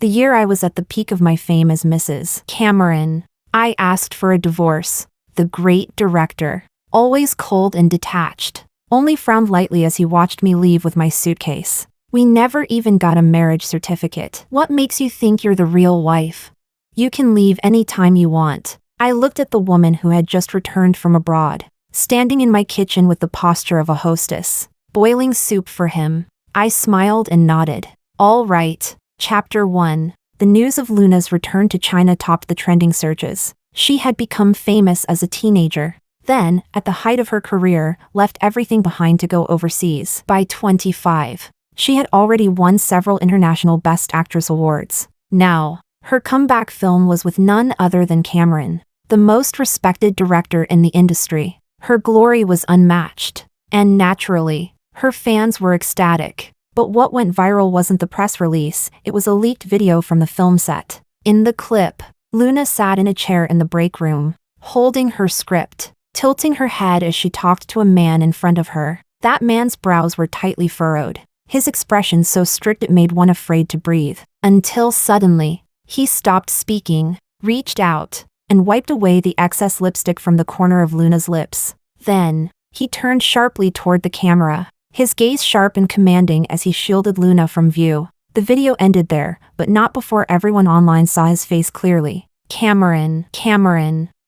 The year I was at the peak of my fame as Mrs. Cameron. I asked for a divorce. The great director, always cold and detached, only frowned lightly as he watched me leave with my suitcase. We never even got a marriage certificate. What makes you think you're the real wife? You can leave any time you want. I looked at the woman who had just returned from abroad, standing in my kitchen with the posture of a hostess, boiling soup for him. I smiled and nodded. All right. Chapter 1. The news of Luna's return to China topped the trending searches. She had become famous as a teenager. Then, at the height of her career, left everything behind to go overseas. By 25, she had already won several international Best Actress awards. Now, her comeback film was with none other than Cameron, the most respected director in the industry. Her glory was unmatched. And naturally, her fans were ecstatic. But what went viral wasn't the press release, it was a leaked video from the film set. In the clip, Luna sat in a chair in the break room, holding her script, tilting her head as she talked to a man in front of her. That man's brows were tightly furrowed, his expression so strict it made one afraid to breathe. Until suddenly, he stopped speaking, reached out, and wiped away the excess lipstick from the corner of Luna's lips. Then, he turned sharply toward the camera, his gaze sharp and commanding as he shielded Luna from view. The video ended there, but not before everyone online saw his face clearly. Cameron.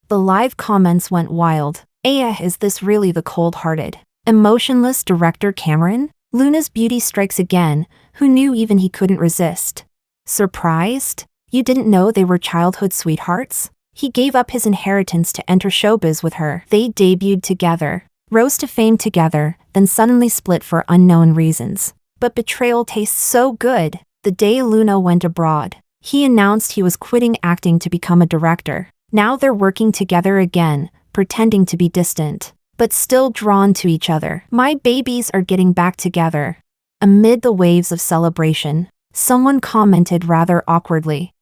The live comments went wild. Is this really the cold-hearted, emotionless director Cameron? Luna's beauty strikes again. Who knew even he couldn't resist? Surprised? You didn't know they were childhood sweethearts? He gave up his inheritance to enter showbiz with her. They debuted together, rose to fame together, then suddenly split for unknown reasons. But betrayal tastes so good. The day Luna went abroad, he announced he was quitting acting to become a director. Now they're working together again, pretending to be distant, but still drawn to each other. My babies are getting back together. Amid the waves of celebration, someone commented rather awkwardly,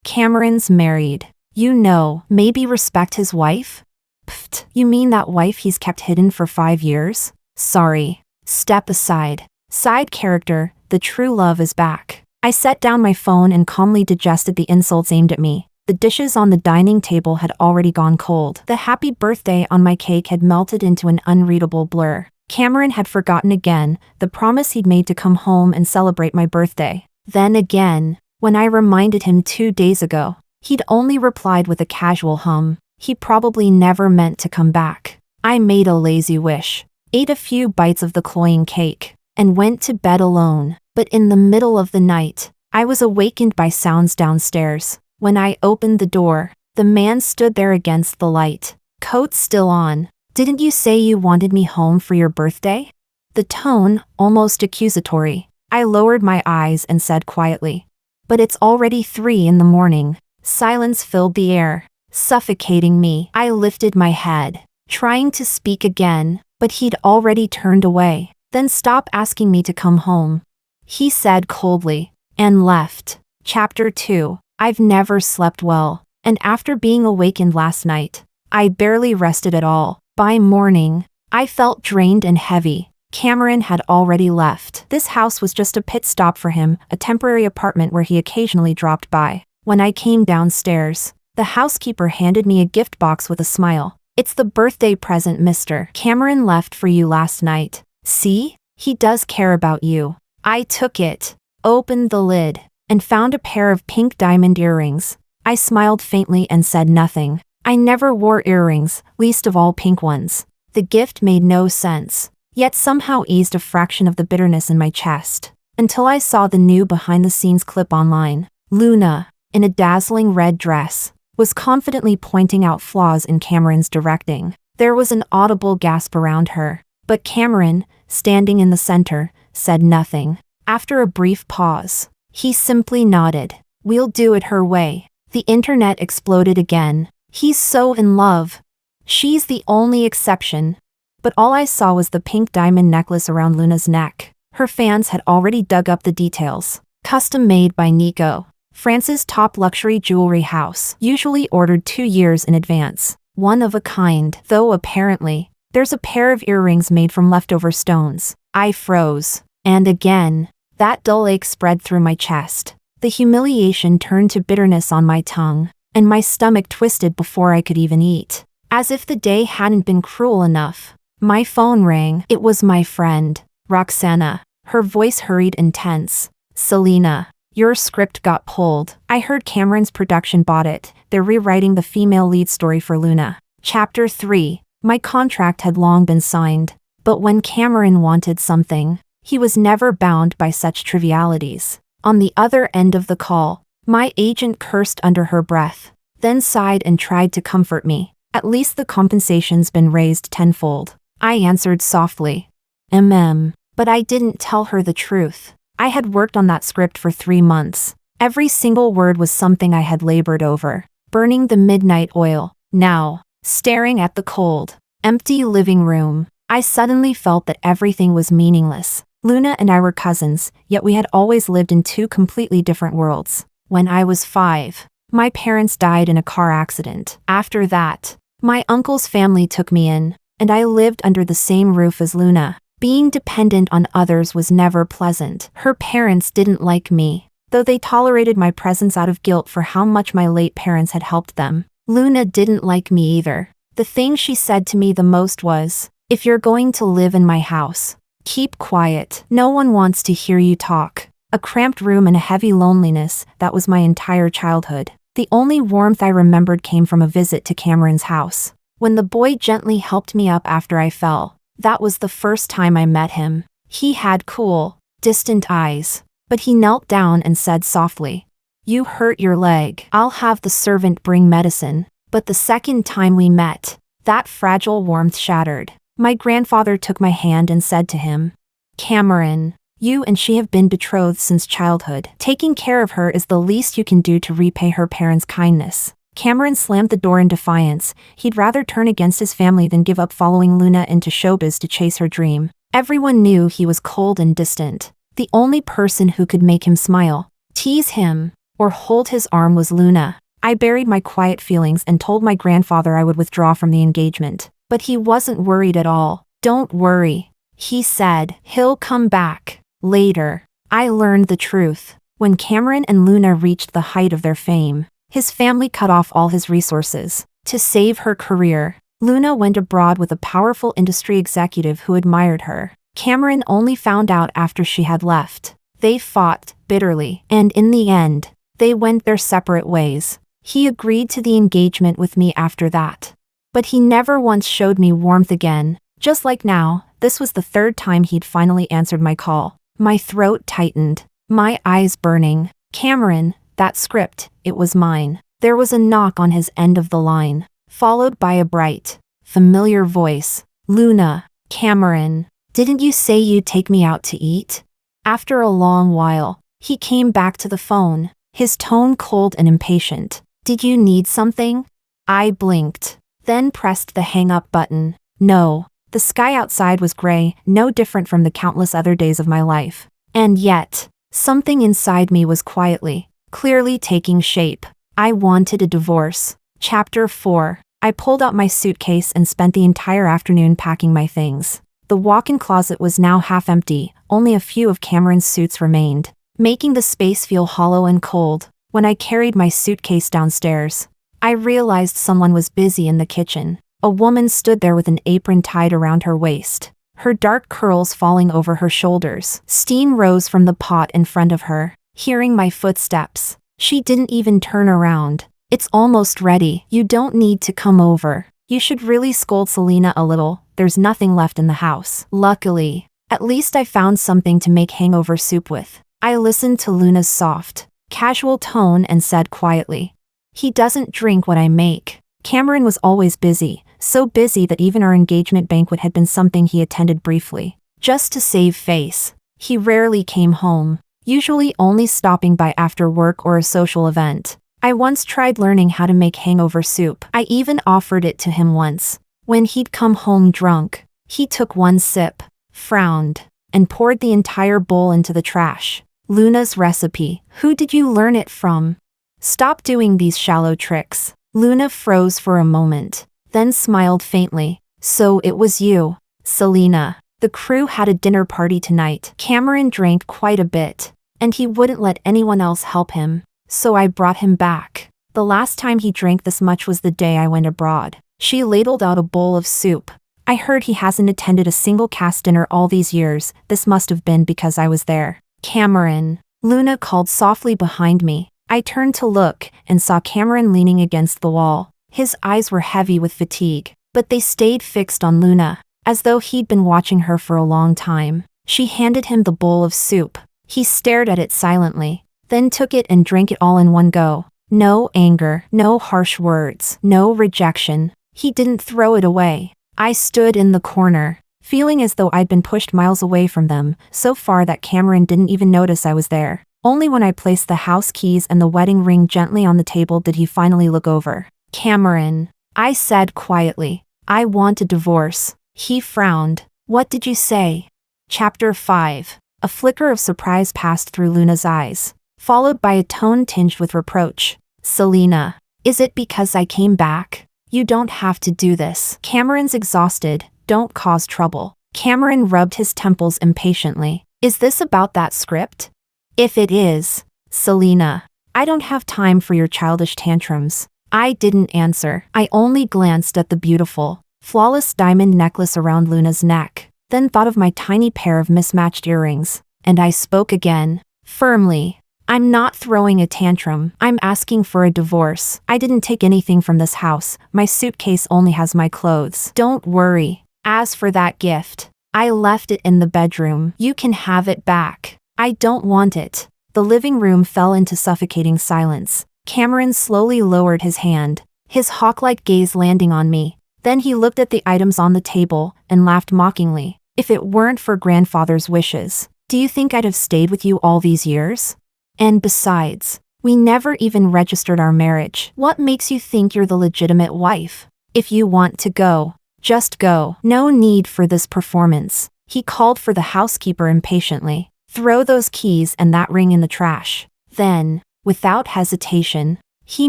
Cameron's married. You know, maybe respect his wife? Pfft, you mean that wife he's kept hidden for 5 years? Sorry. Step aside. Side character, the true love is back. I set down my phone and calmly digested the insults aimed at me. The dishes on the dining table had already gone cold. The happy birthday on my cake had melted into an unreadable blur. Cameron had forgotten again the promise he'd made to come home and celebrate my birthday. Then again, when I reminded him 2 days ago, he'd only replied with a casual hum. He probably never meant to come back. I made a lazy wish, ate a few bites of the cloying cake, and went to bed alone. But in the middle of the night, I was awakened by sounds downstairs. When I opened the door, the man stood there against the light, coat still on. Didn't you say you wanted me home for your birthday? The tone, almost accusatory. I lowered my eyes and said quietly, but it's already 3 in the morning. Silence filled the air, suffocating me. I lifted my head, trying to speak again, but he'd already turned away. Then stop asking me to come home, he said coldly, and left. Chapter 2. I've never slept well, and after being awakened last night, I barely rested at all. By morning, I felt drained and heavy. Cameron had already left. This house was just a pit stop for him, a temporary apartment where he occasionally dropped by. When I came downstairs, the housekeeper handed me a gift box with a smile. It's the birthday present Mr. Cameron left for you last night. See? He does care about you. I took it, opened the lid, and found a pair of pink diamond earrings. I smiled faintly and said nothing. I never wore earrings, least of all pink ones. The gift made no sense, yet somehow eased a fraction of the bitterness in my chest, until I saw the new behind-the-scenes clip online. Luna, in a dazzling red dress, was confidently pointing out flaws in Cameron's directing. There was an audible gasp around her, but Cameron, standing in the center, said nothing. After a brief pause, he simply nodded. We'll do it her way. The internet exploded again. He's so in love. She's the only exception. But all I saw was the pink diamond necklace around Luna's neck. Her fans had already dug up the details. Custom made by Nico, France's top luxury jewelry house, usually ordered 2 years in advance. One of a kind, though apparently, there's a pair of earrings made from leftover stones. I froze. And again, that dull ache spread through my chest. The humiliation turned to bitterness on my tongue, and my stomach twisted before I could even eat. As if the day hadn't been cruel enough, my phone rang. It was my friend, Roxana. Her voice hurried and tense. Selena, your script got pulled. I heard Cameron's production bought it. They're rewriting the female lead story for Luna. Chapter 3. My contract had long been signed, but when Cameron wanted something, he was never bound by such trivialities. On the other end of the call, my agent cursed under her breath, then sighed and tried to comfort me. At least the compensation's been raised tenfold. I answered softly. But I didn't tell her the truth. I had worked on that script for 3 months. Every single word was something I had labored over. Burning the midnight oil. Now, staring at the cold, empty living room, I suddenly felt that everything was meaningless. Luna and I were cousins, yet we had always lived in 2 completely different worlds. When I was 5, my parents died in a car accident. After that, my uncle's family took me in, and I lived under the same roof as Luna. Being dependent on others was never pleasant. Her parents didn't like me, though they tolerated my presence out of guilt for how much my late parents had helped them. Luna didn't like me either. The thing she said to me the most was, "If you're going to live in my house, keep quiet. No one wants to hear you talk." A cramped room and a heavy loneliness, that was my entire childhood. The only warmth I remembered came from a visit to Cameron's house. When the boy gently helped me up after I fell, that was the first time I met him. He had cool, distant eyes, but he knelt down and said softly, "You hurt your leg. I'll have the servant bring medicine." But the second time we met, that fragile warmth shattered. My grandfather took my hand and said to him, "Cameron, you and she have been betrothed since childhood. Taking care of her is the least you can do to repay her parents' kindness." Cameron slammed the door in defiance. He'd rather turn against his family than give up following Luna into showbiz to chase her dream. Everyone knew he was cold and distant. The only person who could make him smile, tease him, or hold his arm was Luna. I buried my quiet feelings and told my grandfather I would withdraw from the engagement. But he wasn't worried at all. "Don't worry," he said. "He'll come back. Later." I learned the truth. When Cameron and Luna reached the height of their fame, his family cut off all his resources. To save her career, Luna went abroad with a powerful industry executive who admired her. Cameron only found out after she had left. They fought bitterly, and in the end, they went their separate ways. He agreed to the engagement with me after that. But he never once showed me warmth again. Just like now, this was the 3rd time he'd finally answered my call. My throat tightened, my eyes burning. "Cameron, that script, it was mine." There was a knock on his end of the line, followed by a bright, familiar voice. "Luna, Cameron, didn't you say you'd take me out to eat?" After a long while, he came back to the phone, his tone cold and impatient. "Did you need something?" I blinked, then pressed the hang-up button. No. The sky outside was gray, no different from the countless other days of my life. And yet, something inside me was quietly, clearly taking shape. I wanted a divorce. Chapter 4. I pulled out my suitcase and spent the entire afternoon packing my things. The walk-in closet was now half empty, only a few of Cameron's suits remained, making the space feel hollow and cold. When I carried my suitcase downstairs, I realized someone was busy in the kitchen. A woman stood there with an apron tied around her waist, her dark curls falling over her shoulders. Steam rose from the pot in front of her. Hearing my footsteps, she didn't even turn around. "It's almost ready. You don't need to come over." You should really scold Selena a little. There's nothing left in the house. Luckily, at least I found something to make hangover soup with. I listened to Luna's soft, casual tone and said quietly, "He doesn't drink what I make." Cameron was always busy, so busy that even our engagement banquet had been something he attended briefly, just to save face. He rarely came home, usually only stopping by after work or a social event. I once tried learning how to make hangover soup. I even offered it to him once. When he'd come home drunk, he took one sip, frowned, and poured the entire bowl into the trash. Luna's recipe. Who did you learn it from? Stop doing these shallow tricks. Luna froze for a moment, then smiled faintly. So it was you, Selena. The crew had a dinner party tonight. Cameron drank quite a bit, and he wouldn't let anyone else help him. So I brought him back. The last time he drank this much was the day I went abroad. She ladled out a bowl of soup. I heard he hasn't attended a single cast dinner all these years. This must have been because I was there. Cameron. Luna called softly behind me. I turned to look and saw Cameron leaning against the wall. His eyes were heavy with fatigue, but they stayed fixed on Luna, as though he'd been watching her for a long time. She handed him the bowl of soup. He stared at it silently, then took it and drank it all in one go. No anger, no harsh words, no rejection. He didn't throw it away. I stood in the corner, feeling as though I'd been pushed miles away from them, so far that Cameron didn't even notice I was there. Only when I placed the house keys and the wedding ring gently on the table did he finally look over. Cameron, I said quietly, I want a divorce. He frowned. What did you say? Chapter 5. A flicker of surprise passed through Luna's eyes, followed by a tone tinged with reproach. Selena, is it because I came back? You don't have to do this. Cameron's exhausted. Don't cause trouble. Cameron rubbed his temples impatiently. Is this about that script? If it is, Selena, I don't have time for your childish tantrums. I didn't answer. I only glanced at the beautiful, flawless diamond necklace around Luna's neck, then thought of my tiny pair of mismatched earrings, and I spoke again, firmly. I'm not throwing a tantrum. I'm asking for a divorce. I didn't take anything from this house. My suitcase only has my clothes. Don't worry. As for that gift, I left it in the bedroom. You can have it back. I don't want it. The living room fell into suffocating silence. Cameron slowly lowered his hand, his hawk-like gaze landing on me. Then he looked at the items on the table and laughed mockingly. If it weren't for grandfather's wishes, do you think I'd have stayed with you all these years? And besides, we never even registered our marriage. What makes you think you're the legitimate wife? If you want to go, just go. No need for this performance. He called for the housekeeper impatiently. Throw those keys and that ring in the trash. Then, without hesitation, he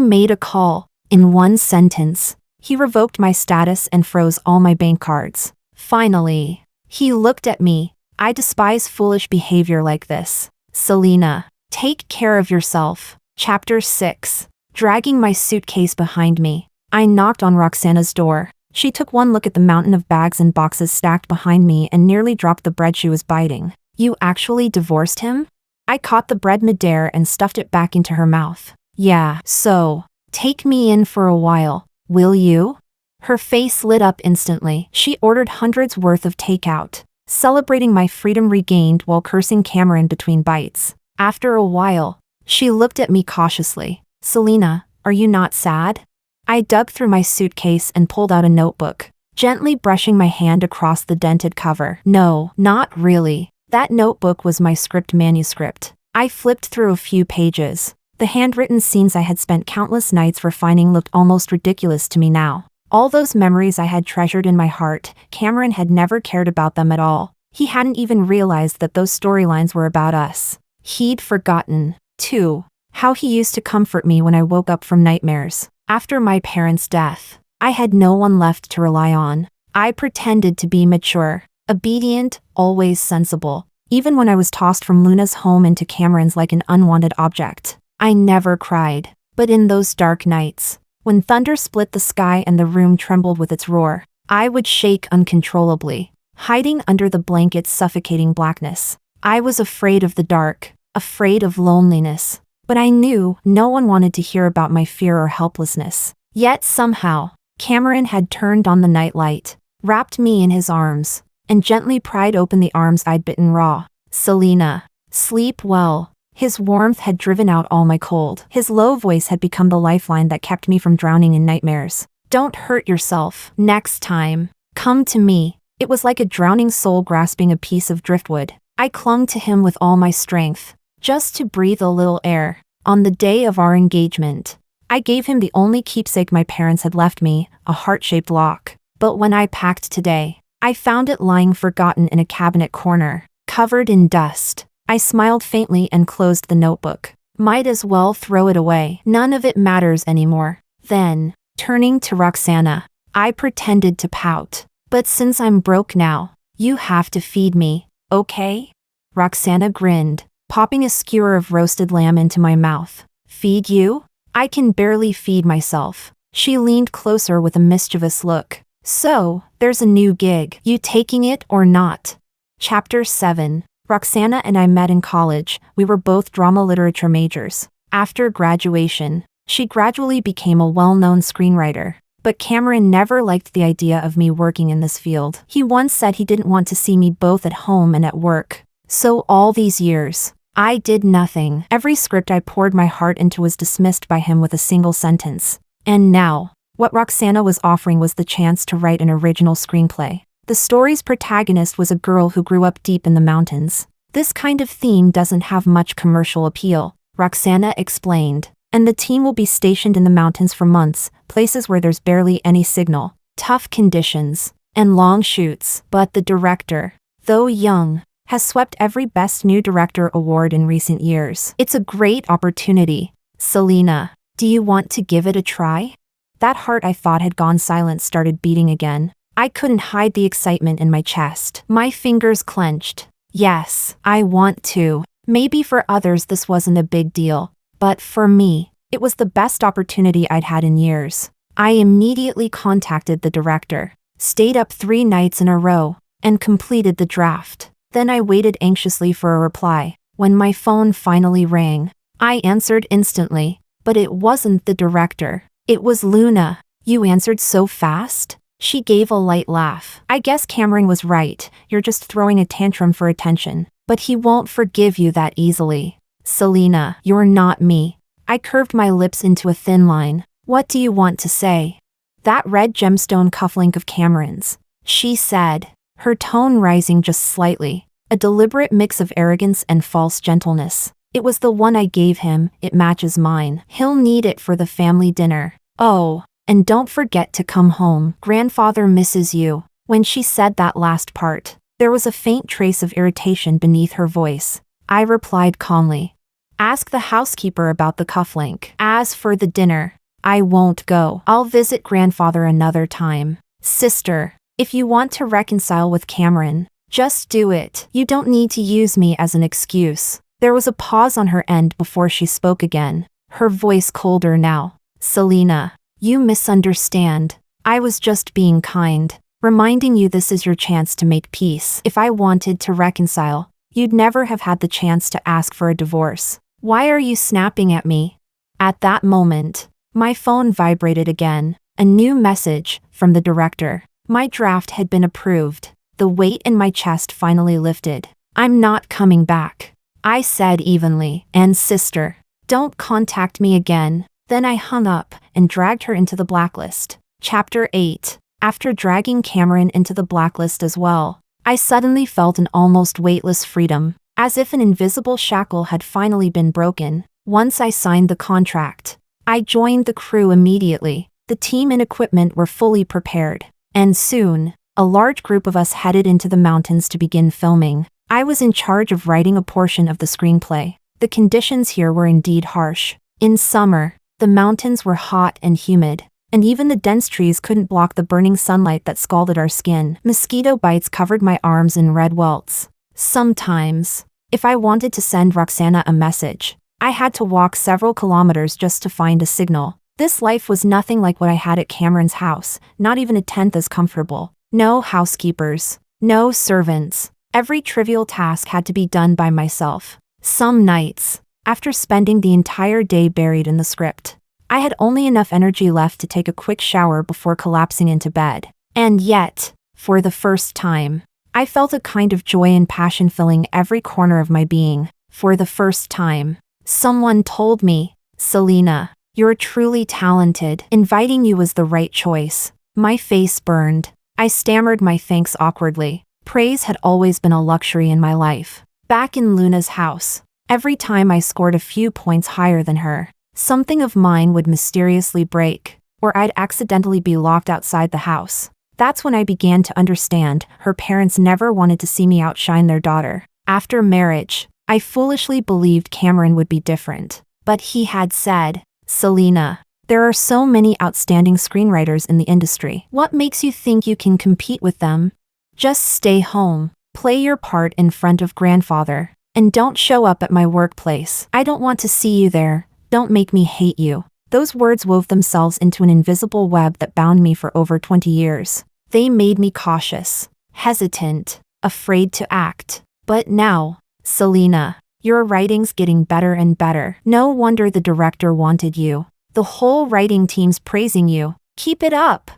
made a call. In one sentence, he revoked my status and froze all my bank cards. Finally, he looked at me. I despise foolish behavior like this. Selena, take care of yourself. Chapter 6. Dragging my suitcase behind me, I knocked on Roxana's door. She took one look at the mountain of bags and boxes stacked behind me and nearly dropped the bread she was biting. You actually divorced him? I caught the bread midair and stuffed it back into her mouth. Yeah, so, take me in for a while, will you? Her face lit up instantly. She ordered hundreds worth of takeout, celebrating my freedom regained while cursing Cameron between bites. After a while, she looked at me cautiously. Selena, are you not sad? I dug through my suitcase and pulled out a notebook, gently brushing my hand across the dented cover. No, not really. That notebook was my script manuscript. I flipped through a few pages. The handwritten scenes I had spent countless nights refining looked almost ridiculous to me now. All those memories I had treasured in my heart, Cameron had never cared about them at all. He hadn't even realized that those storylines were about us. He'd forgotten, too, how he used to comfort me when I woke up from nightmares. After my parents' death, I had no one left to rely on. I pretended to be mature, obedient, always sensible, even when I was tossed from Luna's home into Cameron's like an unwanted object. I never cried, but in those dark nights, when thunder split the sky and the room trembled with its roar, I would shake uncontrollably, hiding under the blanket's suffocating blackness. I was afraid of the dark, afraid of loneliness, but I knew no one wanted to hear about my fear or helplessness. Yet somehow, Cameron had turned on the nightlight, wrapped me in his arms, and gently pried open the arms I'd bitten raw. Selena, sleep well. His warmth had driven out all my cold. His low voice had become the lifeline that kept me from drowning in nightmares. Don't hurt yourself. Next time, come to me. It was like a drowning soul grasping a piece of driftwood. I clung to him with all my strength, just to breathe a little air. On the day of our engagement, I gave him the only keepsake my parents had left me, a heart-shaped lock. But when I packed today, I found it lying forgotten in a cabinet corner, covered in dust. I smiled faintly and closed the notebook. Might as well throw it away. None of it matters anymore. Then, turning to Roxana, I pretended to pout. But since I'm broke now, you have to feed me, okay? Roxana grinned. popping a skewer of roasted lamb into my mouth. Feed you? I can barely feed myself. She leaned closer with a mischievous look. So, there's a new gig. You taking it or not? Chapter 7. Roxana and I met in college. We were both drama literature majors. After graduation, she gradually became a well-known screenwriter. But Cameron never liked the idea of me working in this field. He once said he didn't want to see me both at home and at work. So all these years, I did nothing. Every script I poured my heart into was dismissed by him with a single sentence. And now, what Roxana was offering was the chance to write an original screenplay. The story's protagonist was a girl who grew up deep in the mountains. This kind of theme doesn't have much commercial appeal, Roxana explained. And the team will be stationed in the mountains for months, places where there's barely any signal, tough conditions, and long shoots. But the director, though young, has swept every Best New Director award in recent years. It's a great opportunity. Selena, do you want to give it a try? That heart I thought had gone silent started beating again. I couldn't hide the excitement in my chest. My fingers clenched. Yes, I want to. Maybe for others this wasn't a big deal. But for me, it was the best opportunity I'd had in years. I immediately contacted the director, stayed up 3 nights in a row, and completed the draft. Then I waited anxiously for a reply. When my phone finally rang, I answered instantly, but it wasn't the director. It was Luna. You answered so fast? She gave a light laugh. I guess Cameron was right. You're just throwing a tantrum for attention. But he won't forgive you that easily. Selena, you're not me. I curved my lips into a thin line. What do you want to say? That red gemstone cufflink of Cameron's, she said, her tone rising just slightly, a deliberate mix of arrogance and false gentleness. It was the one I gave him, it matches mine. He'll need it for the family dinner. Oh, and don't forget to come home. Grandfather misses you. When she said that last part, there was a faint trace of irritation beneath her voice. I replied calmly. Ask the housekeeper about the cufflink. As for the dinner, I won't go. I'll visit grandfather another time. Sister, if you want to reconcile with Cameron, just do it. You don't need to use me as an excuse. There was a pause on her end before she spoke again, her voice colder now. Selena, you misunderstand. I was just being kind, reminding you this is your chance to make peace. If I wanted to reconcile, you'd never have had the chance to ask for a divorce. Why are you snapping at me? At that moment, my phone vibrated again. A new message from the director. My draft had been approved. The weight in my chest finally lifted. I'm not coming back, I said evenly. And sister, don't contact me again. Then I hung up and dragged her into the blacklist. Chapter 8. After dragging Cameron into the blacklist as well, I suddenly felt an almost weightless freedom, as if an invisible shackle had finally been broken. Once I signed the contract, I joined the crew immediately. The team and equipment were fully prepared, and soon, a large group of us headed into the mountains to begin filming. I was in charge of writing a portion of the screenplay. The conditions here were indeed harsh. In summer, the mountains were hot and humid, and even the dense trees couldn't block the burning sunlight that scalded our skin. Mosquito bites covered my arms in red welts. Sometimes, if I wanted to send Roxana a message, I had to walk several kilometers just to find a signal. This life was nothing like what I had at Cameron's house, not even a tenth as comfortable. No housekeepers, no servants. Every trivial task had to be done by myself. Some nights, after spending the entire day buried in the script, I had only enough energy left to take a quick shower before collapsing into bed. And yet, for the first time, I felt a kind of joy and passion filling every corner of my being. For the first time, someone told me, Selena, you're truly talented. Inviting you was the right choice. My face burned. I stammered my thanks awkwardly. Praise had always been a luxury in my life. Back in Luna's house, every time I scored a few points higher than her, something of mine would mysteriously break, or I'd accidentally be locked outside the house. That's when I began to understand her parents never wanted to see me outshine their daughter. After marriage, I foolishly believed Cameron would be different. But he had said, Selena, there are so many outstanding screenwriters in the industry. What makes you think you can compete with them? Just stay home, play your part in front of grandfather, And don't show up at my workplace. I don't want to see you there. Don't make me hate you. Those words wove themselves into an invisible web that bound me for over 20 years. They made me cautious, hesitant, afraid to act. But now, Selena, your writing's getting better and better. No wonder the director wanted you. The whole writing team's praising you. Keep it up.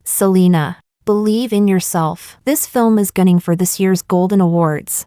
Selena, believe in yourself. This film is gunning for this year's Golden Awards.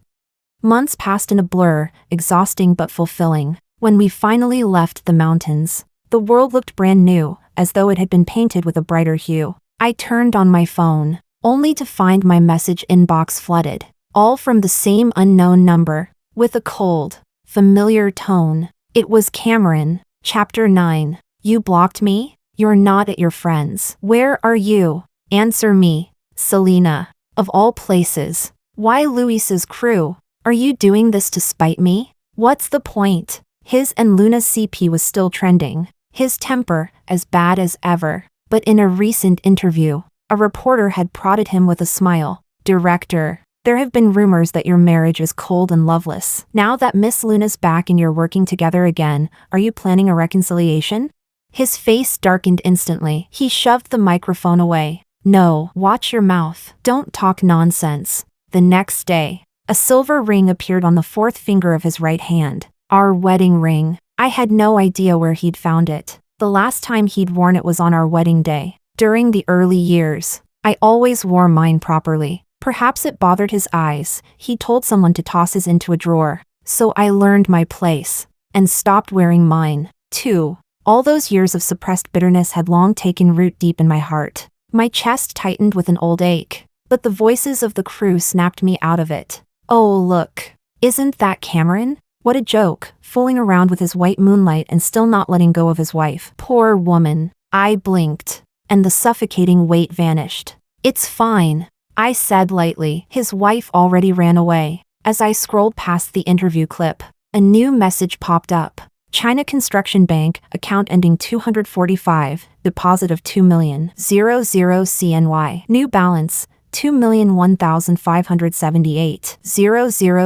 Months passed in a blur, exhausting but fulfilling. When we finally left the mountains, the world looked brand new, as though it had been painted with a brighter hue. I turned on my phone, only to find my message inbox flooded, all from the same unknown number, with a cold, familiar tone. It was Cameron. Chapter 9. You blocked me? You're not at your friends. Where are you? Answer me. Selena. Of all places. Why Luis's crew? Are you doing this to spite me? What's the point? His and Luna's CP was still trending. His temper, as bad as ever. But in a recent interview, a reporter had prodded him with a smile. Director, there have been rumors that your marriage is cold and loveless. Now that Miss Luna's back and you're working together again, are you planning a reconciliation? His face darkened instantly. He shoved the microphone away. No, watch your mouth. Don't talk nonsense. The next day, a silver ring appeared on the fourth finger of his right hand. Our wedding ring. I had no idea where he'd found it. The last time he'd worn it was on our wedding day. During the early years, I always wore mine properly. Perhaps it bothered his eyes. He told someone to toss his into a drawer. So I learned my place and stopped wearing mine, too. All those years of suppressed bitterness had long taken root deep in my heart. My chest tightened with an old ache, but the voices of the crew snapped me out of it. Oh, look. Isn't that Cameron? What a joke, fooling around with his white moonlight and still not letting go of his wife. Poor woman. I blinked, and the suffocating weight vanished. It's fine, I said lightly. His wife already ran away. As I scrolled past the interview clip, a new message popped up. China Construction Bank, account ending 245, deposit of 2,000,000 CNY. New balance, 2,001,578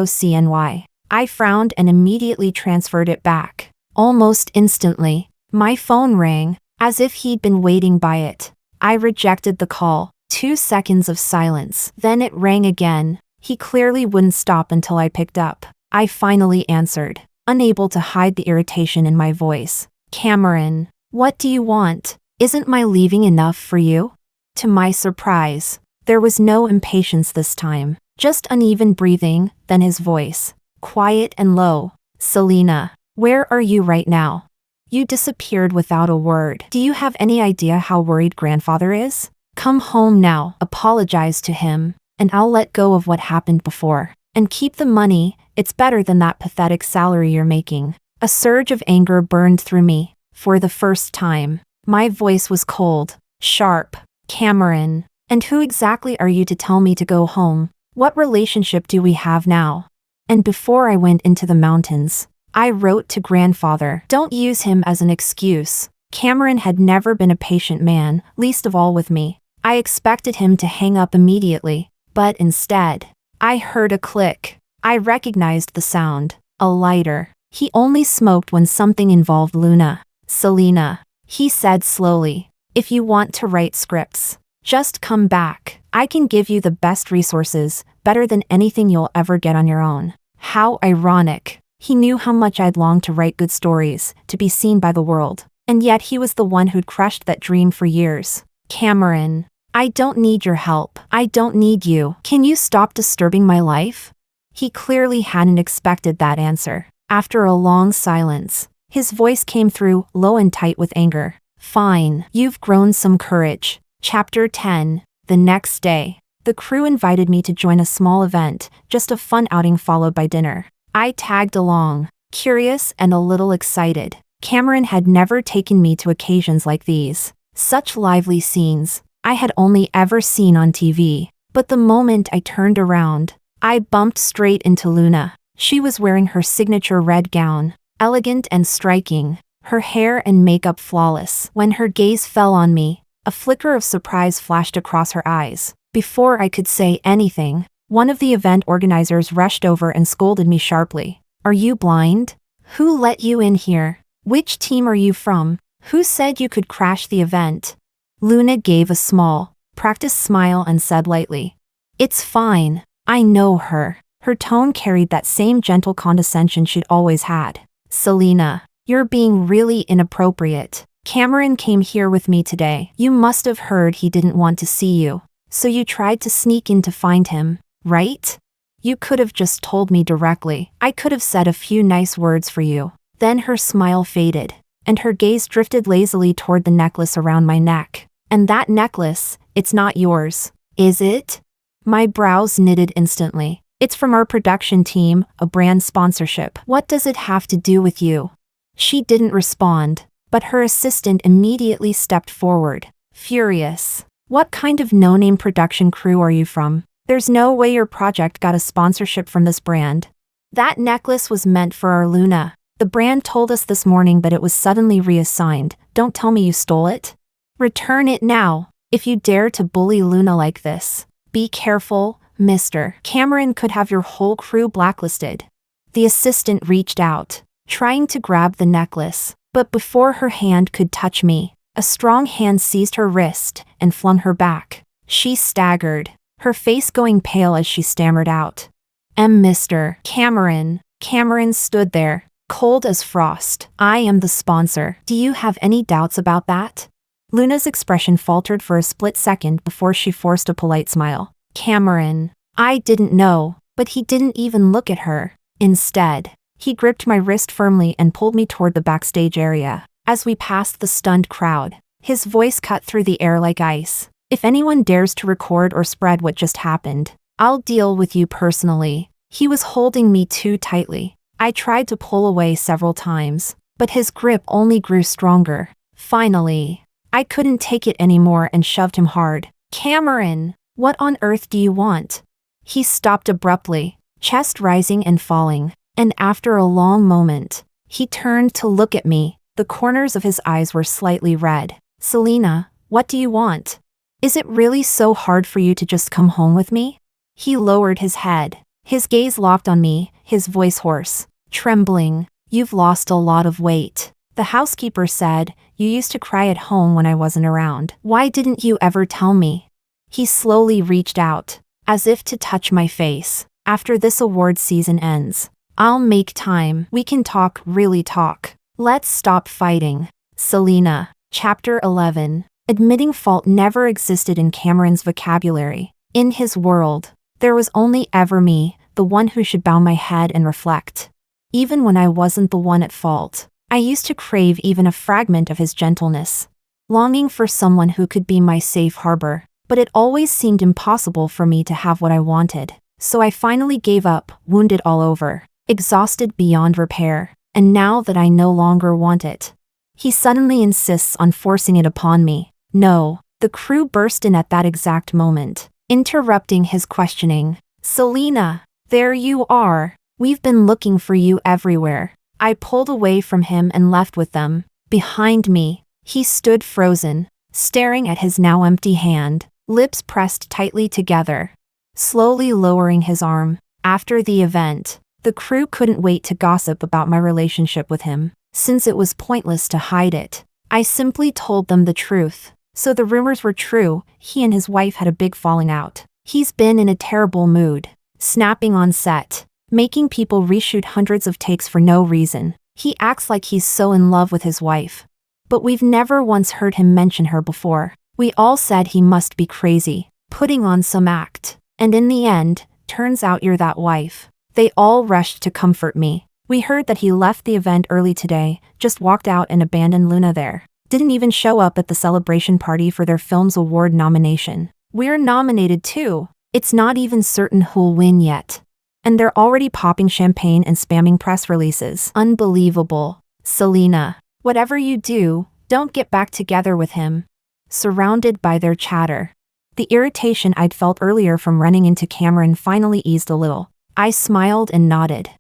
CNY. I frowned and immediately transferred it back. Almost instantly, my phone rang, as if he'd been waiting by it. I rejected the call. 2 seconds of silence. Then it rang again. He clearly wouldn't stop until I picked up. I finally answered, unable to hide the irritation in my voice. Cameron, what do you want? Isn't my leaving enough for you? To my surprise, there was no impatience this time, just uneven breathing, then his voice, quiet and low. Selena, where are you right now? You disappeared without a word. Do you have any idea how worried grandfather is? Come home now, apologize to him, and I'll let go of what happened before. And keep the money, it's better than that pathetic salary you're making. A surge of anger burned through me. For the first time, my voice was cold, sharp. Cameron, and who exactly are you to tell me to go home? What relationship do we have now? And before I went into the mountains, I wrote to grandfather. Don't use him as an excuse. Cameron had never been a patient man, least of all with me. I expected him to hang up immediately, but instead, I heard a click. I recognized the sound. A lighter. He only smoked when something involved Luna. Selena, he said slowly, if you want to write scripts, just come back. I can give you the best resources, better than anything you'll ever get on your own. How ironic. He knew how much I'd longed to write good stories, to be seen by the world. And yet he was the one who'd crushed that dream for years. Cameron, I don't need your help. I don't need you. Can you stop disturbing my life? He clearly hadn't expected that answer. After a long silence, his voice came through, low and tight with anger. Fine, you've grown some courage. Chapter 10. The next day, the crew invited me to join a small event, just a fun outing followed by dinner. I tagged along, curious and a little excited. Cameron had never taken me to occasions like these. Such lively scenes, I had only ever seen on TV. But the moment I turned around, I bumped straight into Luna. She was wearing her signature red gown, elegant and striking, her hair and makeup flawless. When her gaze fell on me, a flicker of surprise flashed across her eyes. Before I could say anything, One of the event organizers rushed over and scolded me sharply. Are you blind? Who let you in here? Which team are you from? Who said you could crash the event? Luna gave a small, practiced smile and said lightly, It's fine. I know her. Her tone carried that same gentle condescension she'd always had. Selena, you're being really inappropriate. Cameron came here with me today. You must have heard he didn't want to see you. So you tried to sneak in to find him, right? You could have just told me directly. I could have said a few nice words for you. Then her smile faded, and her gaze drifted lazily toward the necklace around my neck. And that necklace, it's not yours, is it? My brows knitted instantly. It's from our production team, a brand sponsorship. What does it have to do with you? She didn't respond, but her assistant immediately stepped forward, furious. What kind of no-name production crew are you from? There's no way your project got a sponsorship from this brand. That necklace was meant for our Luna. The brand told us this morning, but it was suddenly reassigned. Don't tell me you stole it. Return it now, if you dare to bully Luna like this. Be careful, mister. Cameron could have your whole crew blacklisted. The assistant reached out, trying to grab the necklace, but before her hand could touch me, a strong hand seized her wrist and flung her back. She staggered, her face going pale as she stammered out, Mr. Cameron. Cameron stood there, cold as frost. I am the sponsor. Do you have any doubts about that? Luna's expression faltered for a split second before she forced a polite smile. Cameron. I didn't know, but he didn't even look at her. Instead, he gripped my wrist firmly and pulled me toward the backstage area. As we passed the stunned crowd, his voice cut through the air like ice. If anyone dares to record or spread what just happened, I'll deal with you personally. He was holding me too tightly. I tried to pull away several times, but his grip only grew stronger. Finally, I couldn't take it anymore and shoved him hard. Cameron, what on earth do you want? He stopped abruptly, chest rising and falling, and after a long moment, he turned to look at me. The corners of his eyes were slightly red. Selena, what do you want? Is it really so hard for you to just come home with me? He lowered his head, his gaze locked on me, his voice hoarse, trembling. You've lost a lot of weight. The housekeeper said, you used to cry at home when I wasn't around. Why didn't you ever tell me? He slowly reached out, as if to touch my face. After this award season ends, I'll make time. We can talk, really talk. Let's stop fighting. Selena. Chapter 11. Admitting fault never existed in Cameron's vocabulary. In his world, there was only ever me, the one who should bow my head and reflect. Even when I wasn't the one at fault, I used to crave even a fragment of his gentleness, longing for someone who could be my safe harbor, but it always seemed impossible for me to have what I wanted. So I finally gave up, wounded all over, exhausted beyond repair, and now that I no longer want it, he suddenly insists on forcing it upon me. No, the crew burst in at that exact moment, interrupting his questioning. Selena, there you are. We've been looking for you everywhere. I pulled away from him and left with them. Behind me, he stood frozen, staring at his now empty hand, lips pressed tightly together, slowly lowering his arm. After the event, the crew couldn't wait to gossip about my relationship with him. Since it was pointless to hide it, I simply told them the truth. So the rumors were true. He and his wife had a big falling out. He's been in a terrible mood, snapping on set, making people reshoot hundreds of takes for no reason. He acts like he's so in love with his wife, but we've never once heard him mention her before. We all said he must be crazy, putting on some act. And in the end, turns out you're that wife. They all rushed to comfort me. We heard that he left the event early today, just walked out and abandoned Luna there. Didn't even show up at the celebration party for their film's award nomination. We're nominated too. It's not even certain who'll win yet. And they're already popping champagne and spamming press releases. Unbelievable. Selena, whatever you do, don't get back together with him. Surrounded by their chatter, the irritation I'd felt earlier from running into Cameron finally eased a little. I smiled and nodded.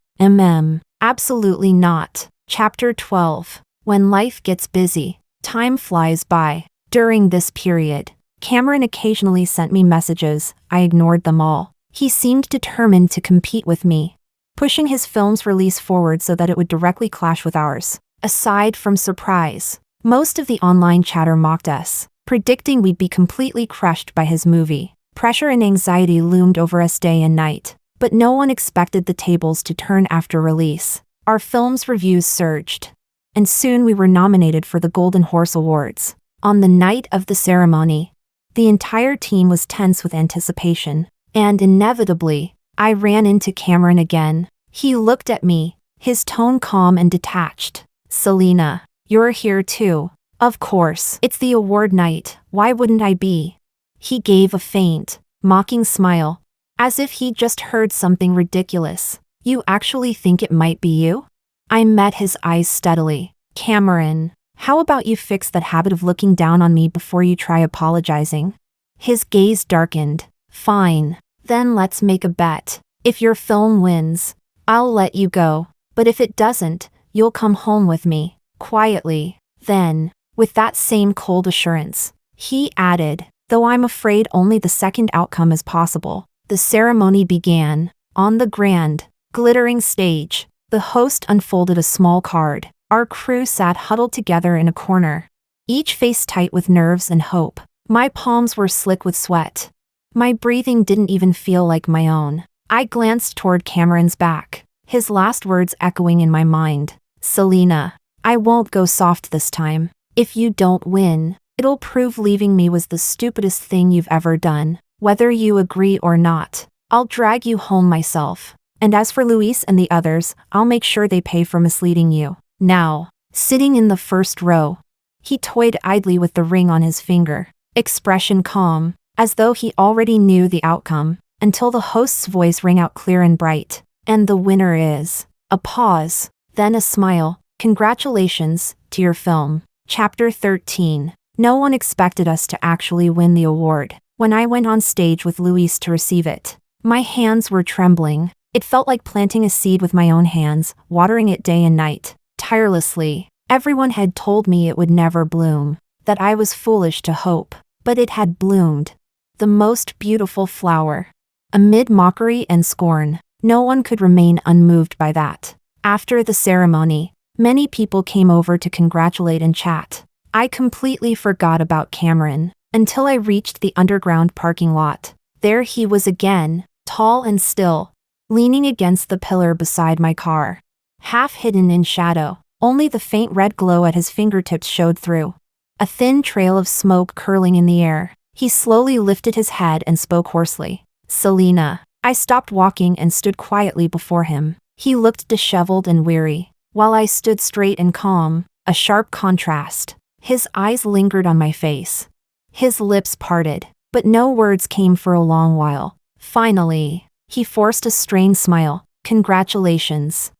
Absolutely not. Chapter 12. When life gets busy, time flies by. During this period, Cameron occasionally sent me messages. I ignored them all. He seemed determined to compete with me, pushing his film's release forward so that it would directly clash with ours. Aside from surprise, most of the online chatter mocked us, predicting we'd be completely crushed by his movie. Pressure and anxiety loomed over us day and night, but no one expected the tables to turn after release. Our film's reviews surged, and soon we were nominated for the Golden Horse Awards. On the night of the ceremony, the entire team was tense with anticipation, and inevitably, I ran into Cameron again. He looked at me, his tone calm and detached. "Selena, you're here too." "Of course, it's the award night, why wouldn't I be?" He gave a faint, mocking smile, as if he'd just heard something ridiculous. "You actually think it might be you?" I met his eyes steadily. "Cameron, how about you fix that habit of looking down on me before you try apologizing?" His gaze darkened. "Fine, then let's make a bet. If your film wins, I'll let you go, but if it doesn't, you'll come home with me." Quietly, then, with that same cold assurance, he added, "Though I'm afraid only the second outcome is possible." The ceremony began. On the grand, glittering stage, the host unfolded a small card. Our crew sat huddled together in a corner, each face tight with nerves and hope. My palms were slick with sweat. My breathing didn't even feel like my own. I glanced toward Cameron's back, his last words echoing in my mind. "Selena, I won't go soft this time. If you don't win, it'll prove leaving me was the stupidest thing you've ever done. Whether you agree or not, I'll drag you home myself. And as for Luis and the others, I'll make sure they pay for misleading you." Now, sitting in the first row, he toyed idly with the ring on his finger, expression calm, as though he already knew the outcome, until the host's voice rang out clear and bright. "And the winner is..." A pause, then a smile. "Congratulations, to your film." Chapter 13. No one expected us to actually win the award. When I went on stage with Luis to receive it, my hands were trembling. It felt like planting a seed with my own hands, watering it day and night, tirelessly. Everyone had told me it would never bloom, that I was foolish to hope, but it had bloomed. The most beautiful flower. Amid mockery and scorn, no one could remain unmoved by that. After the ceremony, many people came over to congratulate and chat. I completely forgot about Cameron, until I reached the underground parking lot. There he was again, tall and still, leaning against the pillar beside my car. Half hidden in shadow, only the faint red glow at his fingertips showed through. A thin trail of smoke curling in the air. He slowly lifted his head and spoke hoarsely. "Selena." I stopped walking and stood quietly before him. He looked disheveled and weary, while I stood straight and calm, a sharp contrast. His eyes lingered on my face. His lips parted, but no words came for a long while. Finally, he forced a strained smile. "Congratulations,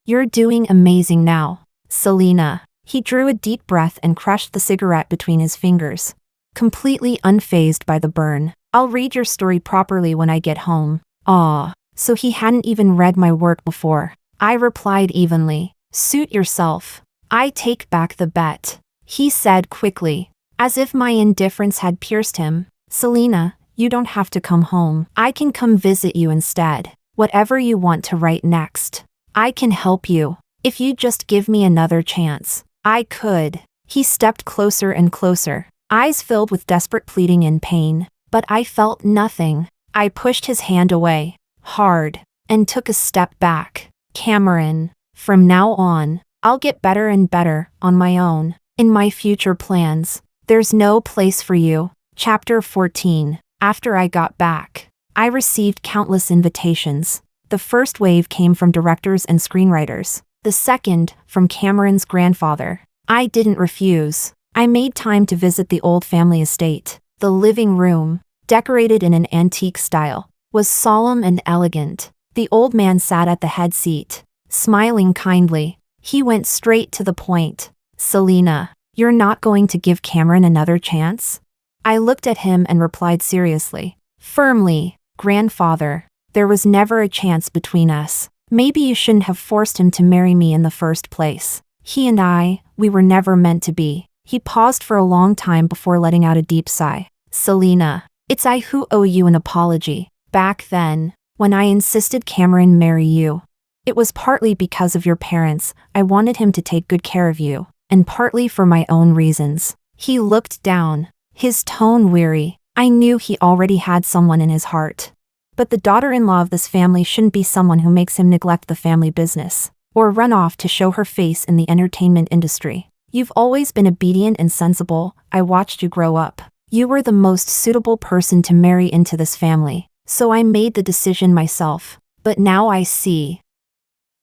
you're doing amazing now." "Selena." He drew a deep breath and crushed the cigarette between his fingers, completely unfazed by the burn. "I'll read your story properly when I get home." "Ah, so he hadn't even read my work before." I replied evenly. "Suit yourself. I take back the bet," he said quickly, as if my indifference had pierced him. "Selena, you don't have to come home. I can come visit you instead. Whatever you want to write next, I can help you. If you just give me another chance, I could." He stepped closer and closer, eyes filled with desperate pleading and pain, but I felt nothing. I pushed his hand away, hard, and took a step back. "Cameron, from now on, I'll get better and better, on my own. In my future plans, there's no place for you." Chapter 14. After I got back, I received countless invitations. The first wave came from directors and screenwriters, the second, from Cameron's grandfather. I didn't refuse. I made time to visit the old family estate. The living room, decorated in an antique style, was solemn and elegant. The old man sat at the head seat, smiling kindly. He went straight to the point. "Selena, you're not going to give Cameron another chance?" I looked at him and replied seriously, firmly, "Grandfather, there was never a chance between us. Maybe you shouldn't have forced him to marry me in the first place. He and I, we were never meant to be." He paused for a long time before letting out a deep sigh. "Selena, it's I who owe you an apology. back then, when I insisted Cameron marry you. It was partly because of your parents, I wanted him to take good care of you, and partly for my own reasons. He looked down, his tone weary. I knew he already had someone in his heart. But the daughter-in-law of this family shouldn't be someone who makes him neglect the family business, or run off to show her face in the entertainment industry. You've always been obedient and sensible. I watched you grow up. You were the most suitable person to marry into this family, so I made the decision myself. But now I see.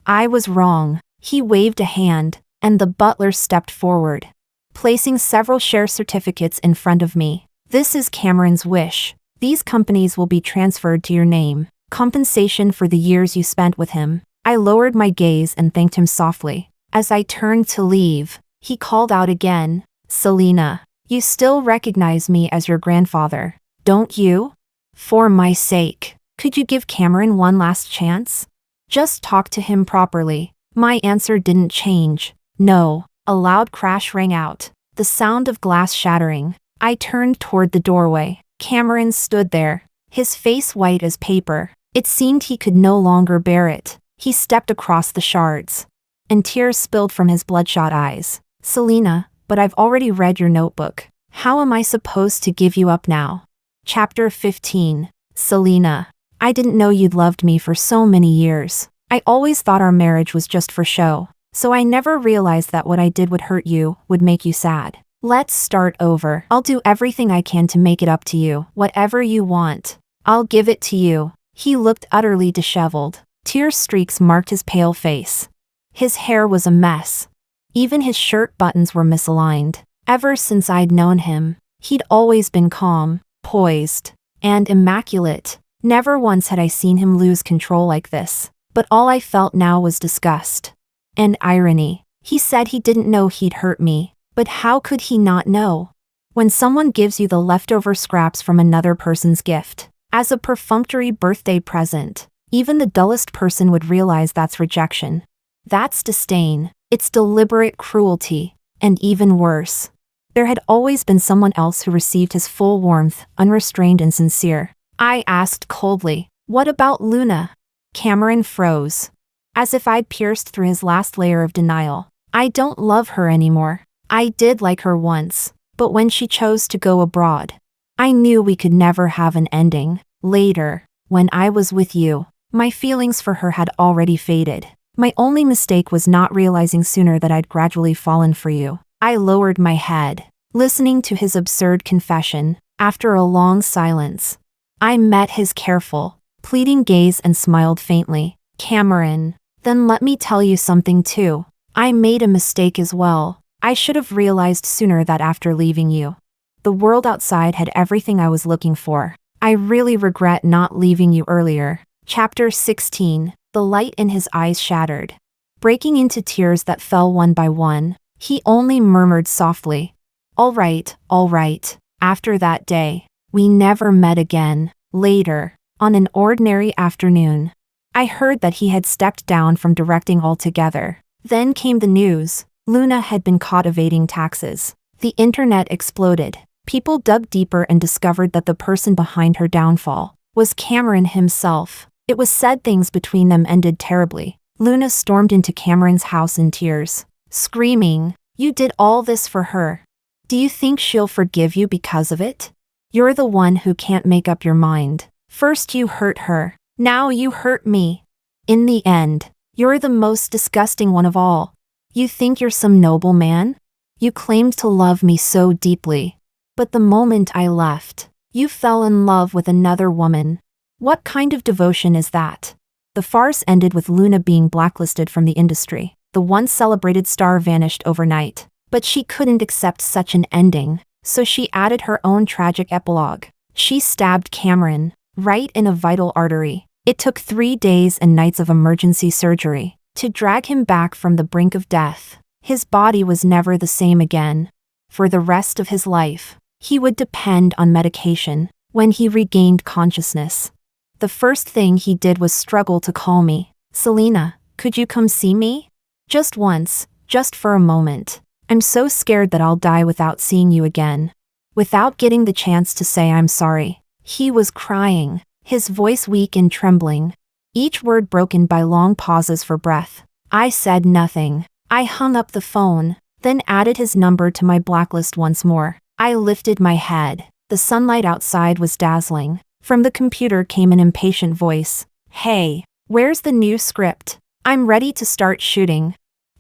I was wrong. He waved a hand, and the butler stepped forward, placing several share certificates in front of me. This is Cameron's wish. These companies will be transferred to your name. Compensation for the years you spent with him. I lowered my gaze and thanked him softly. As I turned to leave, he called out again, Selena, you still recognize me as your grandfather, don't you? For my sake, could you give Cameron one last chance? Just talk to him properly. My answer didn't change. No. A loud crash rang out, the sound of glass shattering. I turned toward the doorway. Cameron stood there, his face white as paper. It seemed he could no longer bear it. He stepped across the shards, and tears spilled from his bloodshot eyes. Selena, but I've already read your notebook. How am I supposed to give you up now? Chapter 15. Selena, I didn't know you'd loved me for so many years. I always thought our marriage was just for show, so I never realized that what I did would hurt you, would make you sad. Let's start over. I'll do everything I can to make it up to you. Whatever you want, I'll give it to you. He looked utterly disheveled. Tear streaks marked his pale face. His hair was a mess. Even his shirt buttons were misaligned. Ever since I'd known him, he'd always been calm, poised, and immaculate. Never once had I seen him lose control like this. But all I felt now was disgust and irony. He said he didn't know he'd hurt me. But how could he not know? When someone gives you the leftover scraps from another person's gift, as a perfunctory birthday present, even the dullest person would realize that's rejection. That's disdain. It's deliberate cruelty. And even worse, there had always been someone else who received his full warmth, unrestrained and sincere. I asked coldly, what about Luna? Cameron froze, as if I'd pierced through his last layer of denial. I don't love her anymore. I did like her once, but when she chose to go abroad, I knew we could never have an ending. Later, when I was with you, my feelings for her had already faded. My only mistake was not realizing sooner that I'd gradually fallen for you. I lowered my head, listening to his absurd confession. After a long silence, I met his careful, pleading gaze and smiled faintly. Cameron, then let me tell you something too. I made a mistake as well. I should have realized sooner that after leaving you, the world outside had everything I was looking for. I really regret not leaving you earlier. Chapter 16. The light in his eyes shattered, breaking into tears that fell one by one. He only murmured softly, all right. After that day, we never met again. Later, on an ordinary afternoon, I heard that he had stepped down from directing altogether. Then came the news. Luna had been caught evading taxes. The internet exploded. People dug deeper and discovered that the person behind her downfall was Cameron himself. It was said things between them ended terribly. Luna stormed into Cameron's house in tears, screaming, "You did all this for her. Do you think she'll forgive you because of it? You're the one who can't make up your mind. First you hurt her, now you hurt me. In the end, you're the most disgusting one of all. You think you're some noble man? You claimed to love me so deeply. But the moment I left, you fell in love with another woman. What kind of devotion is that?" The farce ended with Luna being blacklisted from the industry. The once celebrated star vanished overnight. But she couldn't accept such an ending, so she added her own tragic epilogue. She stabbed Cameron, right in a vital artery. It took 3 days and nights of emergency surgery to drag him back from the brink of death. His body was never the same again. For the rest of his life, he would depend on medication. When he regained consciousness, the first thing he did was struggle to call me. "Selena, could you come see me? Just once, just for a moment. I'm so scared that I'll die without seeing you again." Without getting the chance to say I'm sorry, he was crying. his voice weak and trembling, each word broken by long pauses for breath. I said nothing. I hung up the phone, then added his number to my blacklist once more. I lifted my head. The sunlight outside was dazzling. From the computer came an impatient voice. Hey, where's the new script? I'm ready to start shooting.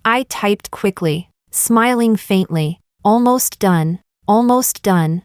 I typed quickly, smiling faintly. Almost done. Almost done.